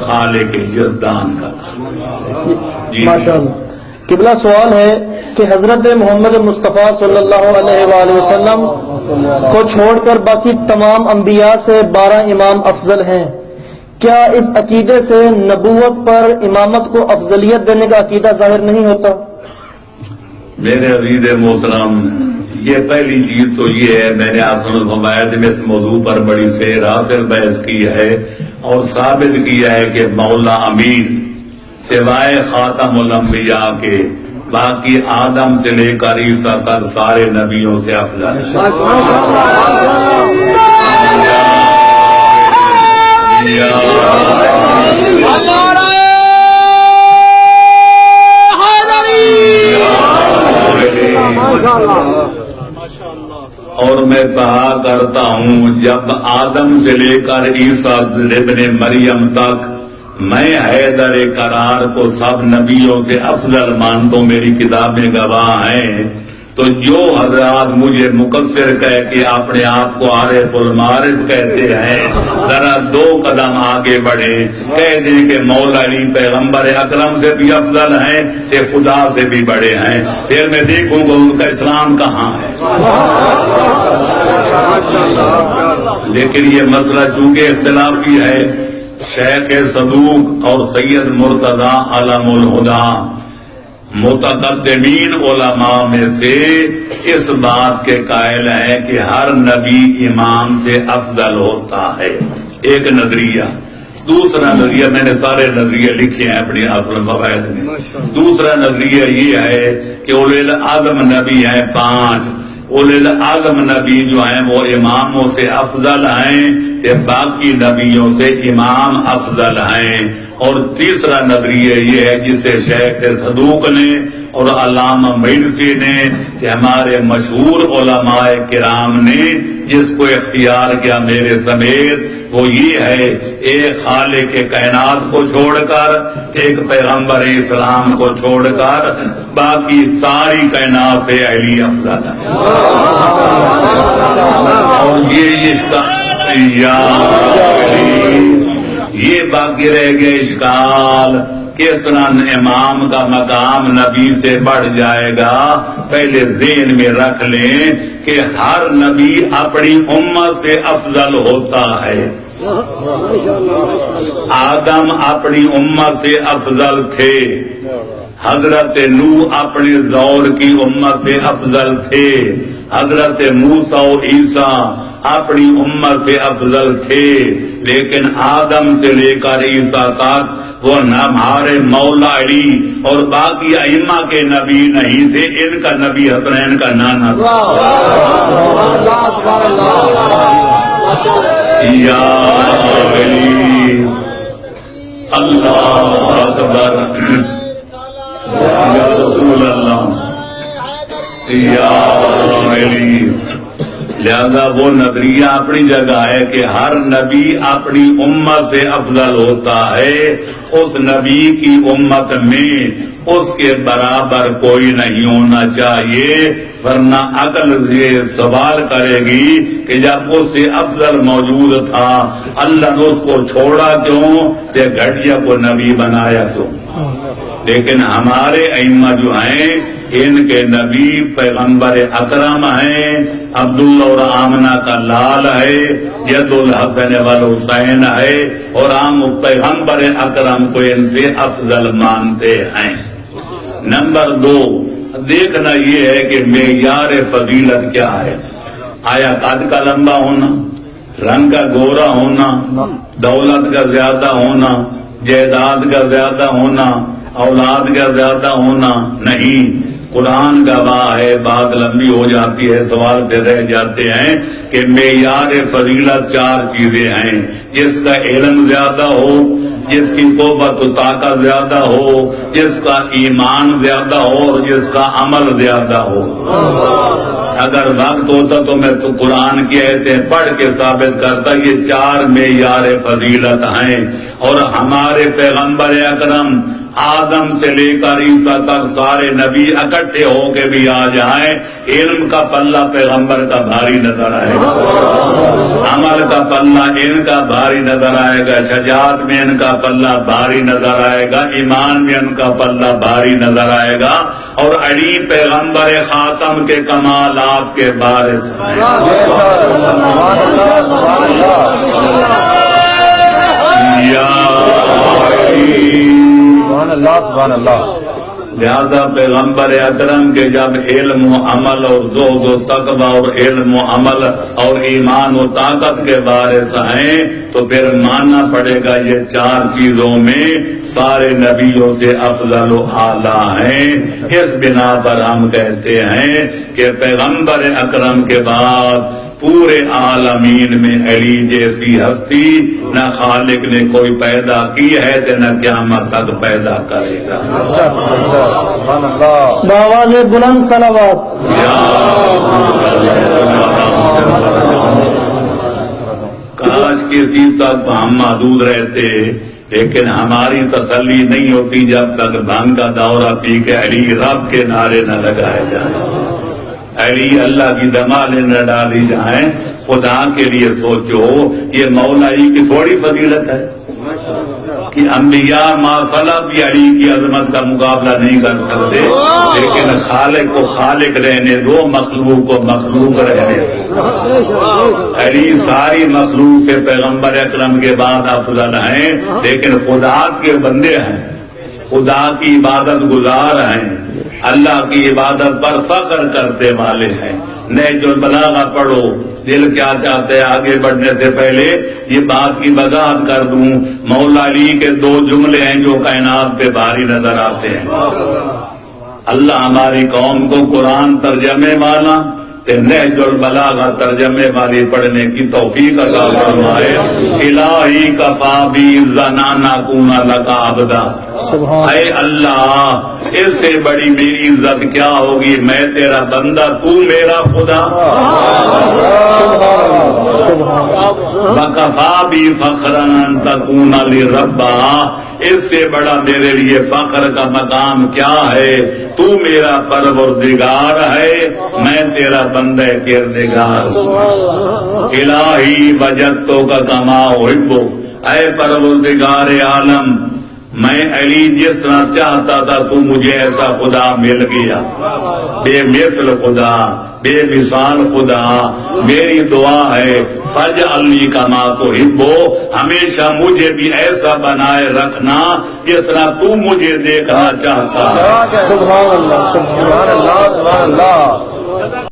خالق یزدان کا ماشاء اللہ۔ قبلہ سوال ہے کہ حضرت محمد مصطفیٰ صلی اللہ علیہ وآلہ وسلم کو چھوڑ کر باقی تمام انبیاء سے 12 امام افضل ہیں، کیا اس عقیدے سے نبوت پر امامت کو افضلیت دینے کا عقیدہ ظاہر نہیں ہوتا؟ میرے عزیز محترم، یہ پہلی چیز تو یہ ہے، میں نے حسن الفوائد میں اس موضوع پر بڑی سیر حاصل بحث کی ہے اور ثابت کیا ہے کہ مولا امین سوائے خاتم الانبیاء کے باقی آدم سے لے کر عیسیٰ تک سارے نبیوں سے افضل اور میں کہا کرتا ہوں جب آدم سے لے کر عیسیٰ ابن مریم تک میں حیدر قرار کو سب نبیوں سے افضل مانتا ہوں، میری کتابیں گواہ ہیں، تو جو حضرات مجھے مقصر کہہ کے اپنے آپ کو عارف المعارف کہتے ہیں، ذرا 2 قدم آگے بڑھے، کہہ دیں کہ مولا علی پیغمبر اکرم سے بھی افضل ہیں، کہ خدا سے بھی بڑے ہیں، پھر میں دیکھوں گا ان کا اسلام کہاں ہے۔ لیکن یہ مسئلہ چونکہ اختلافی ہے، شیخ صدوق اور سید مرتضی علم الہدی متقدمین علماء میں سے اس بات کے قائل ہیں کہ ہر نبی امام سے افضل ہوتا ہے، ایک نظریہ۔ دوسرا نظریہ، میں نے سارے نظریے لکھے ہیں اپنی اصل فوائد میں، دوسرا نظریہ یہ ہے کہ اولو العزم نبی ہیں 5، اولو العزم نبی جو ہیں وہ اماموں سے افضل ہیں کہ باقی نبیوں سے امام افضل ہیں۔ اور تیسرا نظریہ یہ ہے جسے شیخ صدوق نے اور علامہ مرسی نے کہ ہمارے مشہور علماء کرام نے جس کو اختیار کیا میرے سمیت، وہ یہ ہے ایک خالق کائنات کو چھوڑ کر، ایک پیغمبر اسلام کو چھوڑ کر باقی ساری کائنات سے علی افضل ہے۔ اور یہ اس کا یہ باقی رہ گئے اشکال، کس طرح امام کا مقام نبی سے بڑھ جائے گا۔ پہلے ذہن میں رکھ لیں کہ ہر نبی اپنی امت سے افضل ہوتا ہے۔ آدم اپنی امت سے افضل تھے، حضرت نوح اپنے دور کی امت سے افضل تھے، حضرت موسیٰ و عیسیٰ اپنی امت سے افضل تھے، لیکن آدم سے لے کر عیسیٰ تک وہ نہ ہمارے مولا علی اور باقی ائمہ کے نبی نہیں تھے، ان کا نبی حسنین کا نانا تھا۔ یا علی اللہ اکبر، یا رسول اللہ، یا علی۔ لہذا وہ نظریہ اپنی جگہ ہے کہ ہر نبی اپنی امت سے افضل ہوتا ہے، اس نبی کی امت میں اس کے برابر کوئی نہیں ہونا چاہیے، ورنہ عقل یہ سوال کرے گی کہ جب اس سے افضل موجود تھا اللہ نے اس کو چھوڑا کیوں، کہ گھٹیا کو نبی بنایا کیوں۔ لیکن ہمارے ائمہ جو ہیں ان کے نبی پیغمبر اکرم ہیں، عبداللہ اور آمنہ کا لال ہے، ید الحسن والحسین ہے، اور ہم پیغمبر اکرم کو ان سے افضل مانتے ہیں۔ نمبر 2، دیکھنا یہ ہے کہ معیار فضیلت کیا ہے۔ آیا قد کا لمبا ہونا، رنگ کا گورا ہونا، دولت کا زیادہ ہونا، جائیداد کا زیادہ ہونا، اولاد کا زیادہ ہونا؟ نہیں، قرآن گواہ ہے، بات لمبی ہو جاتی ہے، سوال پہ رہ جاتے ہیں کہ معیار فضیلت 4 چیزیں ہیں، جس کا علم زیادہ ہو، جس کی قوت و طاقت زیادہ ہو، جس کا ایمان زیادہ ہو، اور جس کا عمل زیادہ ہو۔ اگر وقت ہوتا تو میں تو قرآن کی آیتیں پڑھ کے ثابت کرتا، یہ 4 معیار فضیلت ہیں، اور ہمارے پیغمبر اکرم آدم سے لے کر عیسیٰ تک سارے نبی اکٹھے ہو کے بھی آ جائیں، علم کا پلہ پیغمبر کا بھاری نظر آئے گا، عمل کا پلہ ان کا بھاری نظر آئے گا، شجاعت میں ان کا پلہ بھاری نظر آئے گا، ایمان میں ان کا پلہ بھاری نظر آئے گا، اور علی پیغمبر خاتم کے کمالات کے بارے ہیں۔ یا سبحان اللہ۔ لہذا پیغمبر اکرم کے جب علم و عمل اور ذوق و تقویٰ اور علم و عمل اور ایمان و طاقت کے بارے ہیں تو پھر ماننا پڑے گا یہ چار چیزوں میں سارے نبیوں سے افضل و اعلیٰ ہیں۔ اس بنا پر ہم کہتے ہیں کہ پیغمبر اکرم کے بعد پورے عالمین میں علی جیسی ہستی نہ خالق نے کوئی پیدا کی ہے تو نہ قیامت تک پیدا کرے گا۔ بآواز بلند صلوات۔ کاش کسی تک ہم محدود رہتے، لیکن ہماری تسلی نہیں ہوتی جب تک بھنگ کا دورہ پی کے علی رب کے نعرے نہ لگائے جائیں، علی اللہ کی دمالیں نہ ڈالی جائیں۔ خدا کے لیے سوچو، یہ مولائی کی تھوڑی فضیلت ہے کہ انبیاء ماصلہ بھی علی کی عظمت کا مقابلہ نہیں کر سکتے، لیکن خالق کو خالق رہنے دو، مخلوق کو مخلوق رہنے دو۔ علی ساری مخلوق سے پیغمبر اکرم کے بعد افضل ہیں، لیکن خدا کے بندے ہیں، خدا کی عبادت گزار ہیں، اللہ کی عبادت پر فخر کرتے والے ہیں۔ نہج البلاغہ پڑھو، دل کیا چاہتے ہیں آگے بڑھنے سے پہلے یہ بات کی وضاحت کر دوں۔ مولا علی کے دو جملے ہیں جو کائنات پہ بھاری نظر آتے ہیں۔ اللہ ہماری قوم کو قرآن ترجمے والا نہج البلاغہ ترجمے والی پڑھنے کی توفیق عطا فرمائے۔ الہی کفا بی زنانا کونا لکا عبدا، اے اللہ اس سے بڑی میری عزت کیا ہوگی، میں تیرا بندہ تو میرا خدا۔ وکفا بی فخرا ان تکون لربا، اس سے بڑا میرے لیے فخر کا مقام کیا ہے، تو میرا پروردگار ہے، میں تیرا بندہ کردگار۔ الہی وجدتو کا کما احبو، اے پروردگار عالم میں علی جس طرح چاہتا تھا تو مجھے ایسا خدا مل گیا، بے مثل خدا، بے مثال خدا۔ میری دعا ہے فاجعلنی کما تحب، ہمیشہ مجھے بھی ایسا بنائے رکھنا جس طرح تو مجھے دیکھنا چاہتا ہے۔ سبحان اللہ، سبحان اللہ، سبحان اللہ۔